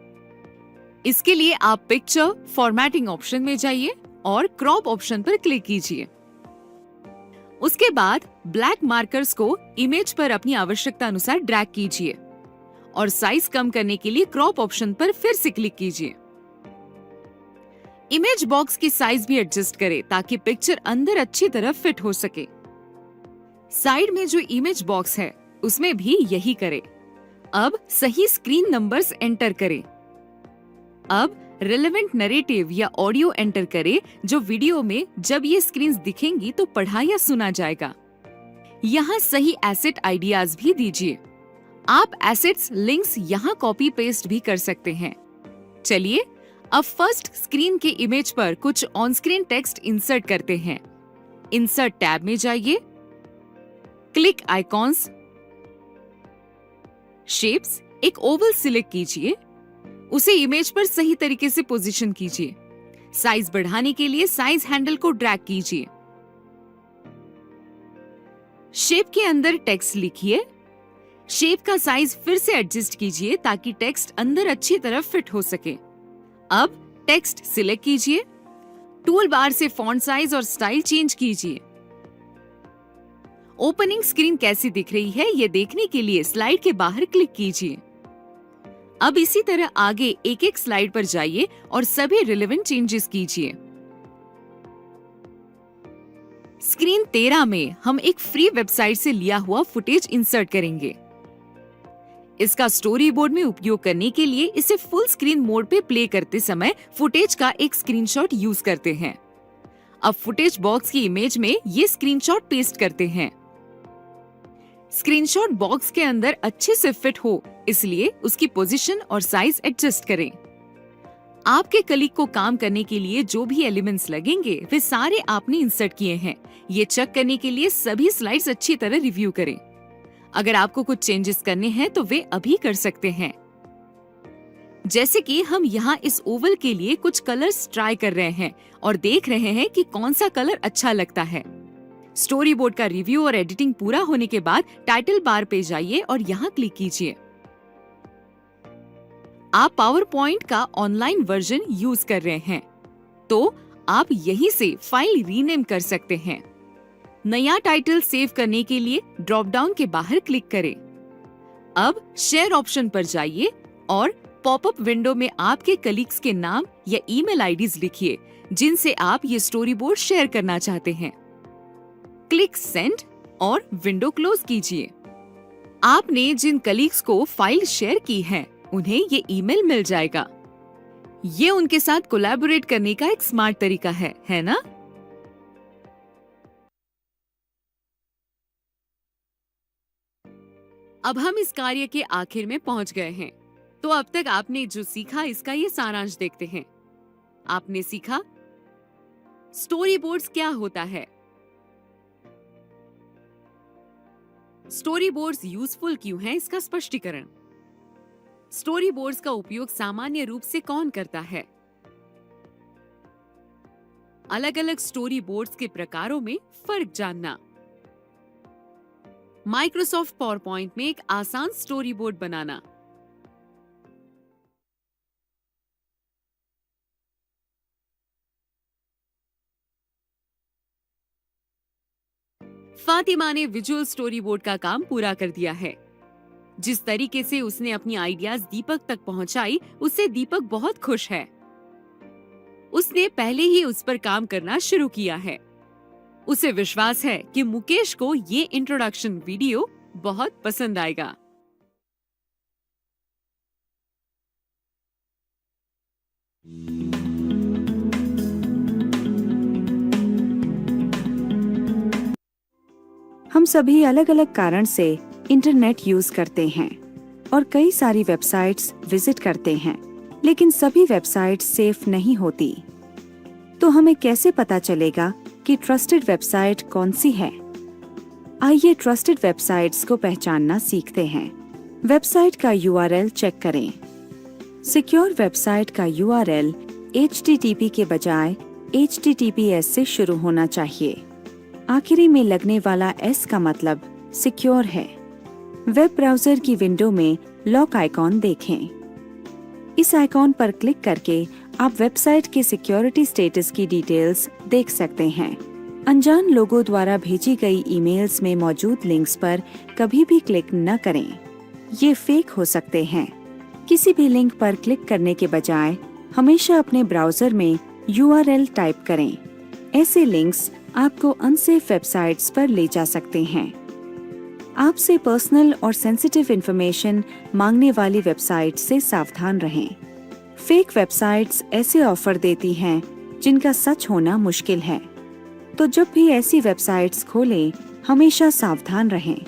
इसके लिए आप पिक्चर फॉर्मेटिंग ऑप्शन में जाइए और क्रॉप ऑप्शन पर क्लिक कीजिए। उसके बाद ब्लैक मार्कर्स को इमेज पर अपनी आवश्यकता अनुसार ड्रैग कीजिए और साइज कम करने के लिए क्रॉप ऑप्शन पर फिर से क्लिक कीजिए। इमेज बॉक्स की साइज भी एडजस्ट करें ताकि पिक्चर अंदर अच्छी तरह फिट हो सके। साइड में जो इमेज बॉक्स है उसमें भी यही करें। अब सही स्क्रीन नंबर्स एंटर करें। अब रिलेवेंट नरेटिव या ऑडियो एंटर करें जो वीडियो में जब ये स्क्रीन्स दिखेंगी तो पढ़ा या सुना जाएगा। यहाँ सही एसेट आइडियाज भी दीजिए। आप एसेट्स लिंक्स यहाँ कॉपी पेस्ट भी कर सकते हैं। चलिए अब फर्स्ट स्क्रीन के इमेज पर कुछ ऑन स्क्रीन टेक्स्ट इंसर्ट करते हैं। इंसर्ट टैब में जाइए, क्लिक आइकॉन्स, शेप्स, एक ओवल सिलेक्ट कीजिए, उसे इमेज पर सही तरीके से पोजीशन कीजिए। साइज बढ़ाने के लिए साइज हैंडल को ड्रैग कीजिए। शेप के अंदर टेक्स्ट लिखिए। शेप का साइज फिर से एडजस्ट कीजिए ताकि टेक्स्ट अंदर अच्छी तरह फिट हो सके। अब टेक्स्ट सिलेक्ट कीजिए। टूल बार से फॉन्ट साइज और स्टाइल चेंज कीजिए। ओपनिंग स्क्रीन कैसी दिख रही है ये देखने के लिए स्लाइड के बाहर क्लिक कीजिए। अब इसी तरह आगे एक एक स्लाइड पर जाइए और सभी रिलेवेंट चेंजेस कीजिए। स्क्रीन 13 में हम एक फ्री वेबसाइट से लिया हुआ फुटेज इंसर्ट करेंगे। इसका स्टोरी बोर्ड में उपयोग करने के लिए इसे फुल स्क्रीन मोड पे प्ले करते समय फुटेज का एक स्क्रीनशॉट यूज करते हैं। अब फुटेज बॉक्स की इमेज में ये स्क्रीनशॉट पेस्ट करते हैं। स्क्रीनशॉट बॉक्स के अंदर अच्छे से फिट हो इसलिए उसकी पोजीशन और साइज एडजस्ट करें। आपके कलीग को काम करने के लिए जो भी एलिमेंट्स लगेंगे वे सारे आपने इंसर्ट किए हैं। ये चेक करने के लिए सभी स्लाइड्स अच्छी तरह रिव्यू करें। अगर आपको कुछ चेंजेस करने हैं तो वे अभी कर सकते हैं। जैसे कि हम यहाँ इस ओवल के लिए कुछ कलर्स ट्राई कर रहे हैं और देख रहे हैं कि कौन सा कलर अच्छा लगता है। स्टोरी बोर्ड का रिव्यू और एडिटिंग पूरा होने के बाद टाइटल बार पे जाइए और यहाँ क्लिक कीजिए। आप पावर पॉइंट का ऑनलाइन वर्जन यूज कर रहे हैं तो आप यहीं से फाइल रीनेम कर सकते हैं। नया टाइटल सेव करने के लिए ड्रॉप डाउन के बाहर क्लिक करें। अब शेयर ऑप्शन पर जाइए और पॉपअप विंडो में आपके कलीग्स के नाम या ईमेल आईडीज लिखिए जिनसे आप ये स्टोरी बोर्ड शेयर करना चाहते हैं। क्लिक सेंड और विंडो क्लोज कीजिए। आपने जिन कलीग्स को फाइल शेयर की है उन्हें ये ईमेल मिल जाएगा। ये उनके साथ कोलैबोरेट करने का एक स्मार्ट तरीका है ना? अब हम इस कार्य के आखिर में पहुंच गए हैं। तो अब तक आपने जो सीखा इसका ये सारांश देखते हैं। आपने सीखा स्टोरी बोर्ड्स क्या होता है, स्टोरी बोर्ड्स यूजफुल क्यों हैं इसका स्पष्टीकरण, स्टोरी बोर्ड्स का उपयोग सामान्य रूप से कौन करता है, अलग अलग स्टोरी बोर्ड्स के प्रकारों में फर्क जानना, माइक्रोसॉफ्ट पावरपॉइंट में एक आसान स्टोरी बोर्ड बनाना, फातिमा ने विजुअल स्टोरी बोर्ड का काम पूरा कर दिया है। जिस तरीके से उसने अपनी आइडियाज दीपक तक पहुंचाई उससे दीपक बहुत खुश है। उसने पहले ही उस पर काम करना शुरू किया है। उसे विश्वास है कि मुकेश को ये इंट्रोडक्शन वीडियो बहुत पसंद आएगा। हम सभी अलग अलग कारण से इंटरनेट यूज करते हैं और कई सारी वेबसाइट्स विजिट करते हैं, लेकिन सभी वेबसाइट्स सेफ नहीं होती। तो हमें कैसे पता चलेगा कि ट्रस्टेड वेबसाइट कौन सी है? आइए ट्रस्टेड वेबसाइट्स को पहचानना सीखते हैं। वेबसाइट का URL चेक करें। सिक्योर वेबसाइट का URL HTTP के बजाय HTTPS से शुरू होना चाहिए। आखिरी में लगने वाला S का मतलब सिक्योर है। वेब ब्राउजर की विंडो में लॉक आइकॉन देखें। इस आइकॉन पर क्लिक करके आप वेबसाइट के सिक्योरिटी स्टेटस की डिटेल्स देख सकते हैं। अनजान लोगों द्वारा भेजी गई ईमेल्स में मौजूद लिंक्स पर कभी भी क्लिक न करें। ये फेक हो सकते हैं। किसी भी लिंक पर क्लिक करने के बजाय हमेशा अपने ब्राउजर में URL टाइप करें। ऐसे लिंक्स आपको अनसेफ वेबसाइट्स पर ले जा सकते हैं। आपसे पर्सनल और सेंसिटिव इंफॉर्मेशन मांगने वाली वेबसाइट से सावधान रहें। फेक वेबसाइट्स ऐसे ऑफर देती हैं जिनका सच होना मुश्किल है। तो जब भी ऐसी वेबसाइट्स खोलें, हमेशा सावधान रहें।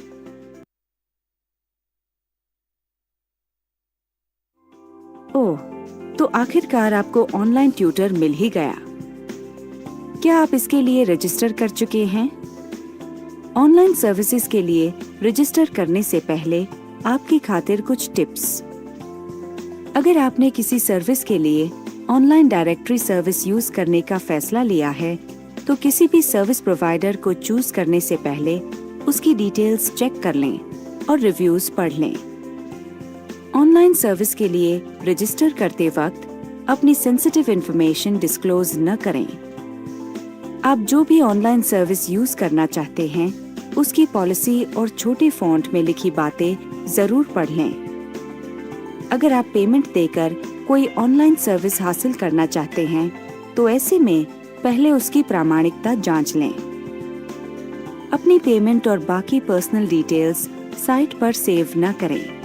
ओह, तो आखिरकार आपको ऑनलाइन ट्यूटर मिल ही गया। क्या आप इसके लिए रजिस्टर कर चुके हैं? ऑनलाइन सर्विसेज के लिए रजिस्टर करने से पहले आपकी खातिर कुछ टिप्स। अगर आपने किसी सर्विस के लिए ऑनलाइन डायरेक्टरी सर्विस यूज करने का फैसला लिया है, तो किसी भी सर्विस प्रोवाइडर को चूज करने से पहले उसकी डिटेल्स चेक कर लें और रिव्यूज पढ़ लें। ऑनलाइन सर्विस के लिए रजिस्टर करते वक्त अपनी सेंसिटिव इंफॉर्मेशन डिस्क्लोज न करें। आप जो भी ऑनलाइन सर्विस यूज करना चाहते हैं, उसकी पॉलिसी और छोटे फॉन्ट में लिखी बातें जरूर पढ़ लें। अगर आप पेमेंट देकर कोई ऑनलाइन सर्विस हासिल करना चाहते हैं, तो ऐसे में पहले उसकी प्रामाणिकता जांच लें। अपनी पेमेंट और बाकी पर्सनल डिटेल्स साइट पर सेव न करें।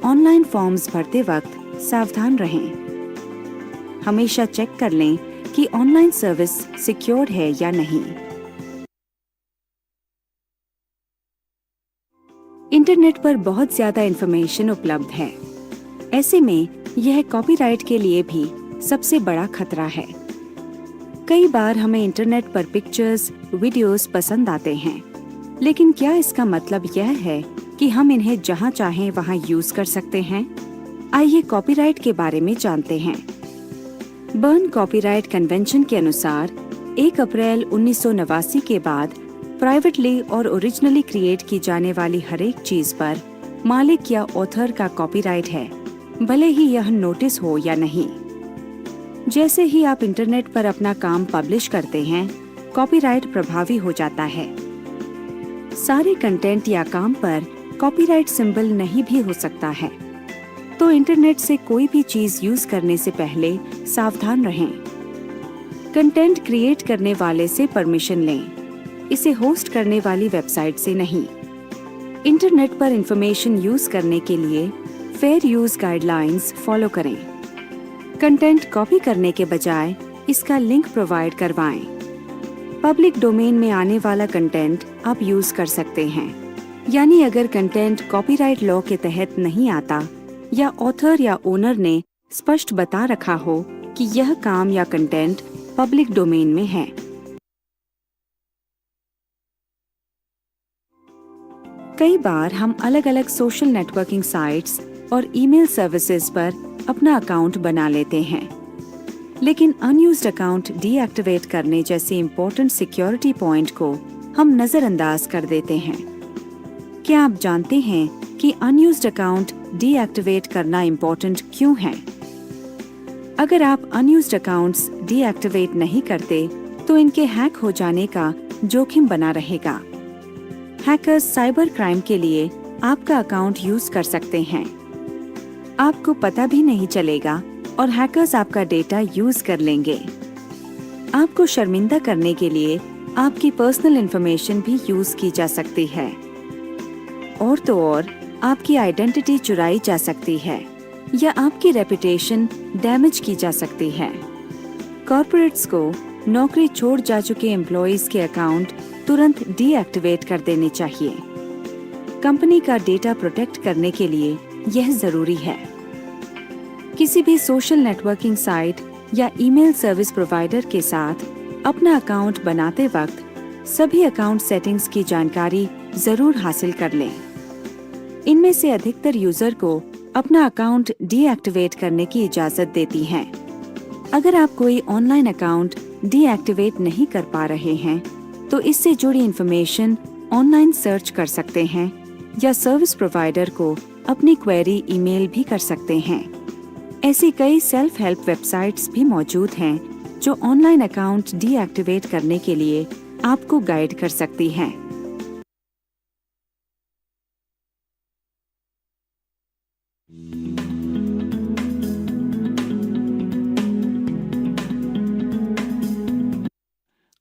ऑनलाइन फॉर्म्स भरते वक्त सावधान रहें। हमेशा चेक कर लें कि ऑनलाइन सर्विस सिक्योर है या नहीं। इंटरनेट पर बहुत ज्यादा इंफॉर्मेशन उपलब्ध है। ऐसे में यह कॉपीराइट के लिए भी सबसे बड़ा खतरा है। कई बार हमें इंटरनेट पर पिक्चर्स, वीडियोस पसंद आते हैं, लेकिन क्या इसका मतलब यह है कि हम इन्हें जहां चाहें वहां यूज कर सकते हैं? आइए कॉपीराइट के बारे में जानते हैं। बर्न कॉपीराइट कन्वेंशन के अनुसार 1 अप्रैल 1989 के बाद प्राइवेटली और ओरिजिनली क्रिएट की जाने वाली हर एक चीज पर मालिक या ऑथर का कॉपीराइट है, भले ही यह नोटिस हो या नहीं। जैसे ही आप इंटरनेट पर अपना काम पब्लिश करते हैं, कॉपीराइट प्रभावी हो जाता है। सारे कंटेंट या काम पर कॉपीराइट सिंबल नहीं भी हो सकता है। तो इंटरनेट से कोई भी चीज यूज करने से पहले सावधान रहें। कंटेंट क्रिएट करने वाले से परमिशन लें, इसे होस्ट करने वाली वेबसाइट से नहीं। इंटरनेट पर इंफॉर्मेशन यूज करने के लिए फेयर यूज गाइडलाइंस फॉलो करें। कंटेंट कॉपी करने के बजाय इसका लिंक प्रोवाइड करवाएं। पब्लिक डोमेन में आने वाला कंटेंट आप यूज कर सकते हैं, यानी अगर कंटेंट कॉपीराइट लॉ के तहत नहीं आता या ऑथर या ओनर ने स्पष्ट बता रखा हो कि यह काम या कंटेंट पब्लिक डोमेन में है। कई बार हम अलग अलग सोशल नेटवर्किंग साइट्स और ईमेल सर्विसेज पर अपना अकाउंट बना लेते हैं, लेकिन अनयूज्ड अकाउंट डीएक्टिवेट करने जैसे इम्पोर्टेंट सिक्योरिटी पॉइंट को हम नजरअंदाज कर देते हैं। क्या आप जानते हैं कि अनयूज्ड अकाउंट डीएक्टिवेट करना इम्पोर्टेंट क्यों है? अगर आप अनयूज्ड अकाउंट्स डीएक्टिवेट नहीं करते, तो इनके हैक हो जाने का जोखिम बना रहेगा। हैकर्स साइबर क्राइम के लिए आपका अकाउंट यूज कर सकते हैं। आपको पता भी नहीं चलेगा और हैकर्स आपका डेटा यूज कर लेंगे। आपको शर्मिंदा करने के लिए आपकी पर्सनल इंफॉर्मेशन भी यूज की जा सकती है। और तो और आपकी आइडेंटिटी चुराई जा सकती है या आपकी रेपुटेशन डैमेज की जा सकती है। कॉर्पोरेट्स को नौकरी छोड़ जा चुके एम्प्लॉइज के अकाउंट तुरंत डीएक्टिवेट कर देने चाहिए। कंपनी का डेटा प्रोटेक्ट करने के लिए यह जरूरी है। किसी भी सोशल नेटवर्किंग साइट या ईमेल सर्विस प्रोवाइडर के साथ अपना अकाउंट बनाते वक्त सभी अकाउंट सेटिंग्स की जानकारी जरूर हासिल कर लें। इनमें से अधिकतर यूजर को अपना अकाउंट डीएक्टिवेट करने की इजाजत देती हैं। अगर आप कोई ऑनलाइन अकाउंट डीएक्टिवेट नहीं कर पा रहे हैं, तो इससे जुड़ी इंफॉर्मेशन ऑनलाइन सर्च कर सकते हैं या सर्विस प्रोवाइडर को अपनी क्वेरी ईमेल भी कर सकते हैं। ऐसी कई सेल्फ हेल्प वेबसाइट्स भी मौजूद हैं जो ऑनलाइन अकाउंट डीएक्टिवेट करने के लिए आपको गाइड कर सकती हैं।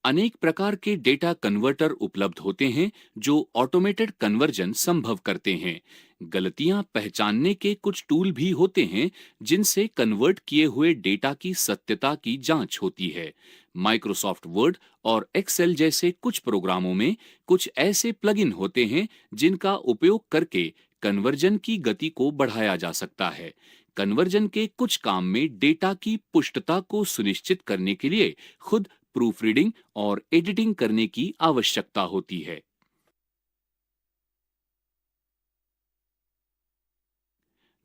अनेक प्रकार के डेटा कन्वर्टर उपलब्ध होते हैं जो ऑटोमेटेड कन्वर्जन संभव करते हैं। गलतियां पहचानने के कुछ टूल भी होते हैं जिनसे कन्वर्ट किए हुए डेटा की सत्यता की जांच होती है। माइक्रोसॉफ्ट वर्ड और एक्सेल जैसे कुछ प्रोग्रामों में कुछ ऐसे प्लगइन होते हैं जिनका उपयोग करके कन्वर्जन की गति को बढ़ाया जा सकता है। कन्वर्जन के कुछ काम में डेटा की पुष्टता को सुनिश्चित करने के लिए खुद प्रूफ रीडिंग और एडिटिंग करने की आवश्यकता होती है।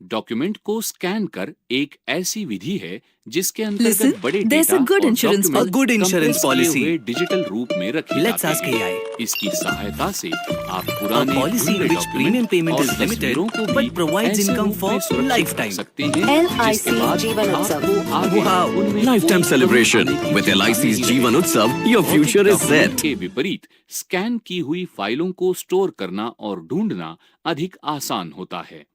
डॉक्यूमेंट को स्कैन कर एक ऐसी विधि है जिसके Listen, अंतर्गत बड़े there's डेटा a good और insurance document pol- good insurance compress किए policy. हुए डिजिटल रूप में रखे Let's जाते ask हैं। AI. इसकी सहायता से आप पुराने policy धुंधले which premium डॉक्यूमेंट payment और is limited, तस्वीरों को but भी provides ऐसे income रूप for में सुरक्षित lifetime. रख सकते हैं LIC जिसके बाद जीवन उत्सव। आपको आगे Wow. उनमें Lifetime कोई celebration. कमी आने की With चिंता LIC's नहीं Jeevan रहेगी। Utsav, your भौतिक future is डॉक्यूमेंट set. के विपरीत स्कैन की हुई फाइलों को स्टोर करना और ढूंढना अधिक आसान होता है।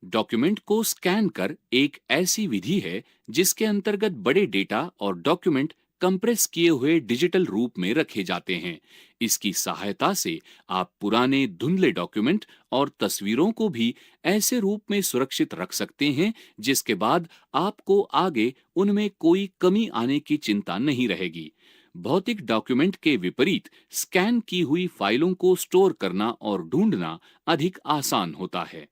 डॉक्यूमेंट को स्कैन कर एक ऐसी विधि है जिसके अंतर्गत बड़े डेटा और डॉक्यूमेंट कंप्रेस किए हुए डिजिटल रूप में रखे जाते हैं। इसकी सहायता से आप पुराने धुंधले डॉक्यूमेंट और तस्वीरों को भी ऐसे रूप में सुरक्षित रख सकते हैं जिसके बाद आपको आगे उनमें कोई कमी आने की चिंता नहीं रहेगी। भौतिक डॉक्यूमेंट के विपरीत स्कैन की हुई फाइलों को स्टोर करना और ढूंढना अधिक आसान होता है।